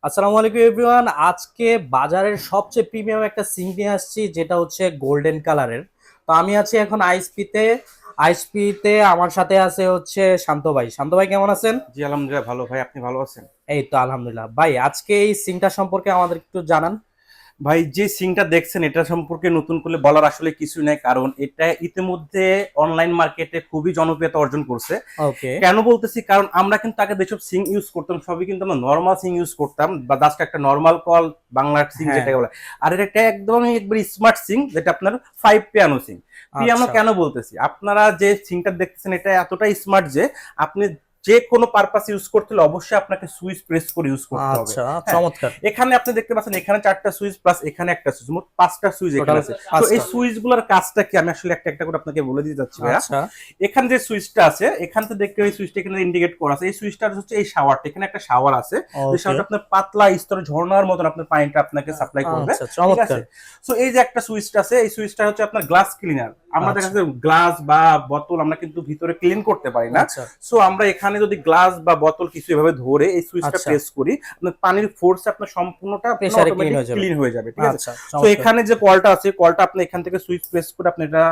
আসসালামু আলাইকুম এভরিওয়ান। আজকে বাজারের সবচেয়ে প্রিমিয়াম একটা সিঙ্ক নিয়ে আসছি, যেটা হচ্ছে গোল্ডেন কালারের। তো আমি আছি এখন আইএসপিতে আমার সাথে আছে হচ্ছে শান্ত ভাই। শান্ত ভাই কেমন আছেন? জি আলহামদুলিল্লাহ ভালো ভাই, আপনি ভালো আছেন? এই তো আলহামদুলিল্লাহ। ভাই আজকে এই সিঙ্কটা সম্পর্কে আমাদের একটু জানান। ভাই যে সিংটা দেখছেন এটা সম্পর্কে নতুন করে বলার আসলে কিছু নাই, কারণ এটা ইতিমধ্যে অনলাইন মার্কেটে খুবই জনপ্রিয়তা অর্জন করছে। ওকে। কেন বলতেছি, কারণ আমরা কিন্তু আগে যেসব সিং ইউজ করতাম সবই কিন্তু আমরা নর্মাল সিং ইউজ করতাম, বা জাস্ট একটা নর্মাল কল বাংলার সিং হ্যাঁ। যেটা বলে। আর এটা একটা একদমই একবার স্মার্ট সিং, যেটা আপনার 5 পিয়ানো সিং। পিয়ানো আচ্ছা কেন বলতেছি, আপনারা যে সিংটা দেখতেছেন এটা এতটাই স্মার্ট যে আপনি যে কোনো পারপাস ইউজ করতে হলে অবশ্যই আপনাকে সুইচ প্রেস করে ইউজ করতে হবে। আচ্ছা, হ্যাঁ, চমৎকার। এখানে আপনি দেখতে পাচ্ছেন এখানে 4টা সুইচ প্লাস এখানে একটা সুইচ, মোট 5টা সুইচ এখানে টোটাল আছে। তো এই 5টা। সুইচ গুলোর কাজটা কি আমি আসলে একটা একটা করে আপনাকে বলে দিতে যাচ্ছি ভাইয়া। আচ্ছা এখানে যে সুইচটা আছে, এখান থেকে দেখতে এই সুইচটা এখানে ইন্ডিকেট করা আছে। এই সুইচটা হচ্ছে এই শাওয়ারটা, এখানে একটা শাওয়ার আছে। যে ওকে। শাওয়ারটা আপনার পাতলা স্তরে ঝর্ণার মতন আপনার পানিটা আপনাকে সাপ্লাই করবে। আচ্ছা ঠিক আছে। চমৎকার। সো এই যে একটা সুইচটা আছে, এই সুইচটা হচ্ছে আপনার গ্লাস ক্লিনার। আমরা দেখা আচ্ছা যাচ্ছে গ্লাস বা বোতল আমরা কিন্তু ভিতরে ক্লিন করতে পারি না। আচ্ছা সো আমরা এখানে যদি গ্লাস বা বোতল কিছু এভাবে ধরে এই সুইচটা আচ্ছা। প্রেস করি, আপনার পানির ফোর্স আপনার সম্পূর্ণটা আপনার প্রেসারে ক্লিন অটোমেটিক হয়ে যাবে। ক্লিন হয়ে যাবে। ঠিক আছে। আচ্ছা তো চমৎকার। এখানে যে কলটা আছে, কলটা আপনি এখান থেকে সুইচ প্রেস করে আপনি এটা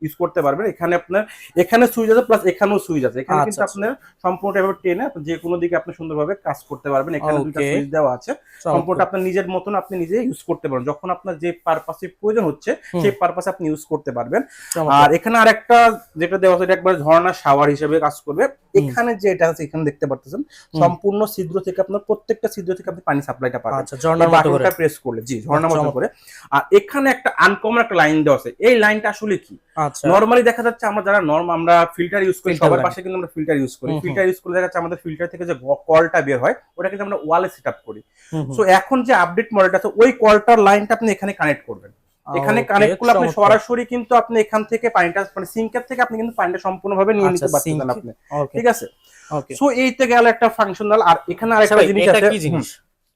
ইউজ করতে পারবেন। এখানে আপনার এখানে সুইচ আছে প্লাস এখানেও সুইচ আছে। এখানে আচ্ছা কিন্তু আচ্ছা। আপনার সম্পূর্ণটা এভাবে টেনে আপনি যে কোনো দিকে আপনি সুন্দরভাবে কাজ করতে পারবেন। এখানে দুইটা ওকে সুইচ দেওয়া আছে। সম্পূর্ণ চমৎকার। আপনার নিজের মতন আপনি নিজে ইউজ করতে পারবেন, যখন আপনার যে পারপাসে প্রয়োজন হচ্ছে হুম। সেই পারপাসে আপনি ইউজ করতে পারবেন। আর চমৎকার। এখানে আরেকটা যেটা দেওয়া আছে, এটা একবার ঝর্ণা শাওয়ার হিসেবে কাজ করবে। হুম এখানে যে এটা আছে এখানে দেখতে পাচ্ছেন হুম। সম্পূর্ণ ছিদ্র থেকে আপনার প্রত্যেকটা ছিদ্র থেকে আপনি পানি সাপ্লাইটা পাবেন আচ্ছা এই ঝর্ণার মতো করে। বাটনটা প্রেস করলে। জি, বাহ ঝর্ণার মতো করে। চমৎকার। আর এখানে একটা আনকমন একটা লাইন দেওয়া আছে। এই লাইনটা আসলে কি, আচ্ছা। নরমালি দেখা যাচ্ছে আমরা যারা আমরা ফিল্টার ইউজ করি, ফিল্টার সবার লাইন। পাশে কিন্তু আমরা ফিল্টার ইউজ করি। হুম হুম ফিল্টার ইউজ করে দেখা যাচ্ছে আমাদের ফিল্টার থেকে যে কলটা বের হয় ওটা কিন্তু আমরা ওয়ালে সেট আপ করি। হুম হুম। সো এখন যে আপডেট মডেলটা আছে ওই কলটার লাইনটা আপনি এখানে কানেক্ট করবেন। এখানে ওকে কানেক্ট করলে আপনি চমৎকার। সরাসরি কিন্তু আপনি এখান থেকে পানিটা মানে সিঙ্কের থেকে আপনি কিন্তু পানিটা সম্পূর্ণভাবে নিয়ে আচ্ছা নিতে পারতেছেন সিঙ্ক। আপনি। ওকে ঠিক আছে। ওকে। সো এইতে গেল একটা ফাংশনাল। আর এখানে আচ্ছা আরেকটা ভাই জিনিস এটা আছে। কি জিনিস?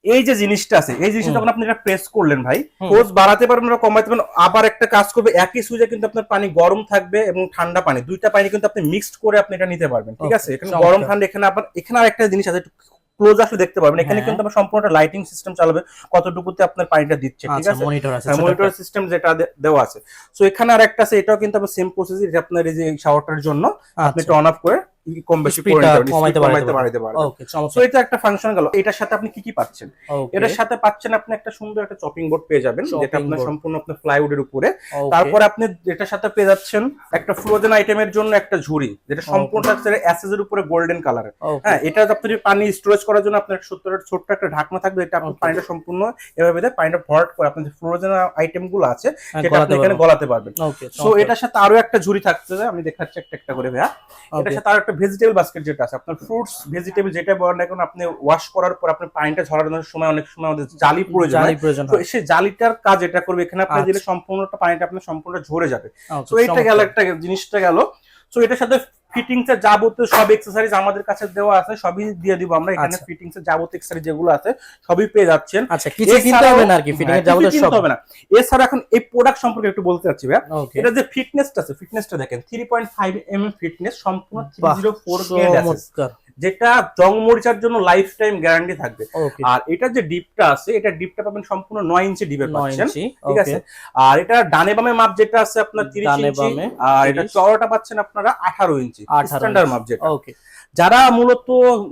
এই যে জিনিসটা আছে, এই জিনিসটা হুম যখন আপনি এটা প্রেস করলেন ভাই, হুম। ফোর্স বাড়াতে পারবেন না কমাতে পারবেন। আবার একটা কাজ করবে, একই সুইচে কিন্তু আপনার পানি গরম থাকবে এবং ঠান্ডা পানি, দুইটা পানি কিন্তু আপনি মিক্সড করে আপনি এটা নিতে পারবেন। ঠিক ওকে আছে। এখানে গরম চমৎকার। ঠান্ডা, এখানে আবার এখানে আরেকটা জিনিস আছে, একটু ক্লোজ আসলে দেখতে পারবেন। এখানে হ্যাঁ। কিন্তু আমরা সম্পূর্ণ লাইটিং সিস্টেম চালাবে, কতটুকুতে আপনার পানিটা দিচ্ছে। ঠিক আচ্ছা আছে। মনিটর আছে ছোট একটা। মনিটর সিস্টেম যেটা দেওয়া আছে। সো এখানে আরেকটা আছে, এটাও কিন্তু আবার সেম প্রসেস। এটা আপনার এই যে শাওয়ারটার জন্য আপনি আচ্ছা এটা অন অফ করে কম বেশি করে স্পিডটা নিতে পারবেন, স্পিড কমাইতে বাড়াইতে কমাইতে পারবেন। বাড়াইতে পারবেন। ওকে সো চমৎকার। এটা একটা ফাংশন গেল। এটার সাথে আপনি কি কি পাচ্ছেন, ওকে এটার সাথে পাচ্ছেন আপনি একটা সুন্দর একটা চপিং বোর্ড পেয়ে যাবেন, যেটা শপিং আপনার বোর্ড। সম্পূর্ণ আপনার প্লাইউডের উপরে। ওকে তারপরে আপনি এটার সাথে পেয়ে যাচ্ছেন একটা ফ্রোজেন আইটেমের জন্য একটা ঝুড়ি, যেটা ওকে সম্পূর্ণ অ্যাসেস এর উপরে গোল্ডেন কালারের। ওকে হ্যাঁ, এটা আপনি পানি স্টোরেজ করার জন্য আপনার ছোট্ট একটা ঢাকনা থাকবে, এটা আপনি ওকে। পানিটা সম্পূর্ণ এভাবে দিয়ে পানিটা ভরাট করে আপনার যে ফ্রোজেন আইটেম গুলো আছে হ্যাঁ সেটা আপনি গলাতে এখানে পারবো। গলাতে পারবেন। ওকে সো চমৎকার। এটার সাথে আরো একটা ঝুড়ি থাকছে, আমি দেখাচ্ছি একটা একটা করে ভাইয়া। এটার ওকে সাথে আরো একটা ভেজিটেবল বাস্কেট যেটা আছে, আপনার ফ্রুটস ভেজিটেবল যেটা বলেন না এখন, আপনি ওয়াশ করার পর আপনার পানিটা ঝরানোর সময় অনেক সময় আমাদের জালি প্রয়োজন জালি হয়। প্রয়োজন তো হয়। সেই জালিটার কাজ এটা করবে। এখানে আপনি দিলে আচ্ছা সম্পূর্ণটা পানিটা আপনার সম্পূর্ণ ঝরে যাবে। ওকে সো এটা গেল, চমৎকার। একটা জিনিসটা গেল। সো এটার সাথে ফিটিংস এর যাবতীয় সব এক্সেসরিজ আমাদের কাছে দেওয়া আছে, সবই দিয়ে দিব আমরা। এখানে আচ্ছা ফিটিংস এর যাবতীয় এক্সেসরিজ যেগুলো আছে সবই পেয়ে যাচ্ছেন। আচ্ছা কিছু কিনতে এছাড়াও হবে না আর কি ফিটিং এর কিছুই যাবতীয় সব। কিনতে হবে না। এছাড়া এখন এই প্রোডাক্ট সম্পর্কে একটু বলতে চাচ্ছি ভাই। ওকে এটা যে ফিটনেসটা আছে, ফিটনেসটা দেখেন 3.5 ফিটনেস, সম্পূর্ণ বাহ 304 গ্রেড আছে, চমৎকার। যেটা জং মরিচার জন্য লাইফ টাইম গ্যারান্টি থাকবে। ওকে আর এটা যে ডিপটা আছে, এটা ডিপটা পাবেন সম্পূর্ণ 9 ইঞ্চি ডিপের 9 পাচ্ছেন। ইঞ্চি ঠিক ওকে। আছে। আর এটা ডানে বামে মাপ যেটা আছে আপনার 30 ডানে ইঞ্চি। বামে আর এটা 30 চওড়াটা পাচ্ছেন আপনারা 18 ইঞ্চি, 18 স্ট্যান্ডার্ড ইঞ্চি মাপ যেটা। ওকে। যারা মূলত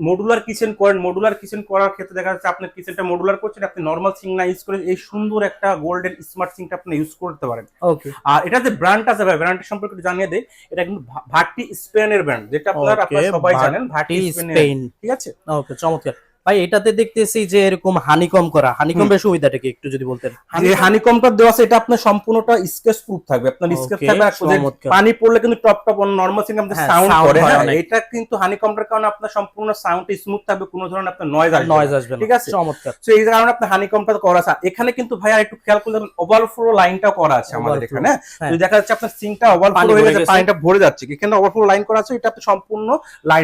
মডুলার কিচেন করেন, মডুলার কিচেন করার ক্ষেত্রে দেখা যাচ্ছে আপনার কিচেনটা মডুলার করছেন, আপনি নর্মাল সিং না ইউজ করে এই সুন্দর একটা গোল্ডেন স্মার্ট সিংটা আপনি ইউজ করতে পারেন। ওকে আর এটা যে ব্র্যান্ড আছে ভাই, ব্র্যান্ডের সম্পর্কে একটু জানিয়ে দেই। এটা কিন্তু ভাটি স্পেনের ব্র্যান্ড, যেটা আপনারা ওকে সবাই জানেন, ভাটি ভাটি স্পেনের। স্পেন। ঠিক আছে। ওকে চমৎকার। ভাই এটাতে দেখতেছি যে এরকম হানিকম করা, হানিকমের সুবিধাটা কি একটু যদি বলতেন। যে হানিকমটা দেওয়া আছে এটা আপনার সম্পূর্ণটা স্কেচ প্রুফ থাকবে, আপনার স্কেচ ওকে থাকবে। আর যে চমৎকার। পানি পড়লে কিন্তু টপ টপ নরমাল সিং আমাদের হ্যাঁ সাউন্ড সাউন্ড করে। হয় হ্যাঁ, অনেক। এটা কিন্তু হানিকমটার কারণে আপনার সম্পূর্ণ সাউন্ড স্মুথ থাকবে, কোনো ধরনের আপনার নয়েজ আসবে না। নয়েজ আসবে না। ঠিক আছে। চমৎকার। তো এই কারণে আপনার হানিকমটা করা আছে। এখানে কিন্তু ভাইয়া একটু খেয়াল করলে ওভারফ্লো লাইনটাও করা আছে আমাদের ওভারফ্লো। এখানে। হ্যাঁ যদি দেখা যাচ্ছে আপনার সিংটা পানি ওভারফ্লো হয়ে ভরে গেছে, গেছে। পানিটা ভরে যাচ্ছে, এখানে ওভারফ্লো লাইন করা আছে, এটা আপনি সম্পূর্ণ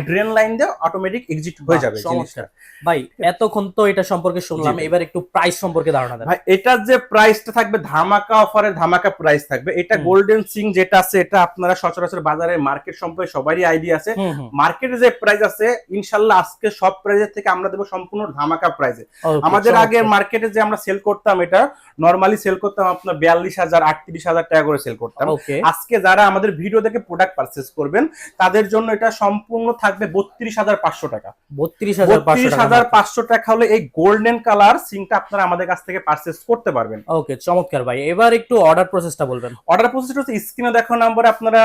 ড্রেন লাইন দিয়ে অটোমেটিক এক্সিট হয়ে বাহ যাবে জিনিসটা। চমৎকার। ভাই ভাই এতক্ষণ তো এটা সম্পর্কে শুনলাম, ভাই। এবার একটু প্রাইস সম্পর্কে ধারণা দেন। ভাই এটার যে প্রাইসটা থাকবে ধামাকা অফারে ধামাকা প্রাইস থাকবে। এটা হুম। গোল্ডেন সিং যেটা আছে এটা আপনারা সচরাচর বাজারে মার্কেট সম্পর্কে সবারই আইডিয়া আছে। হুম হুম। মার্কেটে যে প্রাইস আছে ইনশাল্লাহ আজকে সব প্রাইসের থেকে আমরা দেবো সম্পূর্ণ ধামাকা প্রাইসে। Okay, আমাদের আগে চমৎকার। মার্কেটে যে আমরা সেল করতাম এটা নরমালি সেল করতাম আপনার 42,000 38,000 টাকা করে সেল করতাম। ওকে, আজকে যারা আমাদের ভিডিও দেখে প্রোডাক্ট পারচেজ করবেন তাদের জন্য এটা সম্পূর্ণ থাকবে 32,500 টাকা। 32,500 টাকা হলে এই গোল্ডেন কালার সিংটা আপনারা আমাদের কাছ থেকে পারচেজ করতে পারবেন। ওকে, চমৎকার ভাই। এবার একটু অর্ডার প্রসেসটা বলবেন। অর্ডার প্রসেসটা হচ্ছে স্ক্রিনে দেখা নাম্বারে আপনারা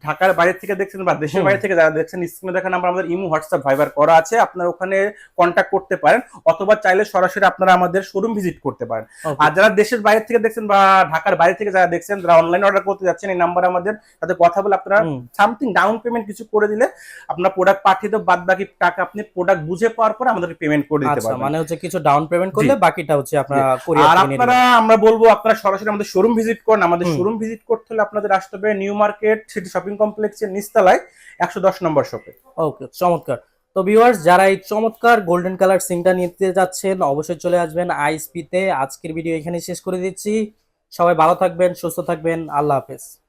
ঢাকার বাইরে থেকে দেখছেন বা দেশের বাইরে থেকে যারা দেখছেন স্ক্রিনে দেখা নাম্বার আমাদের ইমো হোয়াটসঅ্যাপ ভাইবার করা আছে, আপনারা ওখানে কন্ট্যাক্ট করতে পারেন অথবা চাইলে সরাসরি আপনারা আমাদের শোরুম ভিজিট করতে পারেন। Okay. আর যারা দেশের বাইরে থেকে দেখছেন বা ঢাকার বাইরে থেকে যারা দেখছেন যারা অনলাইন অর্ডার করতে যাচ্ছেন এই নাম্বার আমাদের সাথে কথা বলে আপনারা সামথিং ডাউন পেমেন্ট কিছু করে দিলে আপনার প্রোডাক্ট পাঠিয়ে দেব, বাদ বাকি টাকা আপনি প্রোডাক্ট বুঝে পাওয়ার পর আমাদের পেমেন্ট করে দিতে আচ্ছা, পারবেন। মানে হচ্ছে কিছু ডাউন পেমেন্ট করলে বাকিটা হচ্ছে আপনারা আর কুরিয়ার থেকে নিয়ে আপনারা নেবেন। আমরা বলবো আপনারা সরাসরি আমাদের শোরুম ভিজিট করেন। আমাদের শোরুম ভিজিট করতে হলে আপনাদের আসতে হবে নিউ মার্কেট সিটি শপিং কমপ্লেক্সের নিচতলায় 110 নম্বর শপে। ওকে, চমৎকার। তো ভিউয়ার্স, যারা এই চমৎকার গোল্ডেন কালার সিংটা নিতে যাচ্ছেন অবশ্যই চলে আসবেন আইএসপি তে। আজকের ভিডিও এখানে শেষ করে দিচ্ছি। সবাই ভালো থাকবেন, সুস্থ থাকবেন, আল্লাহ হাফেজ।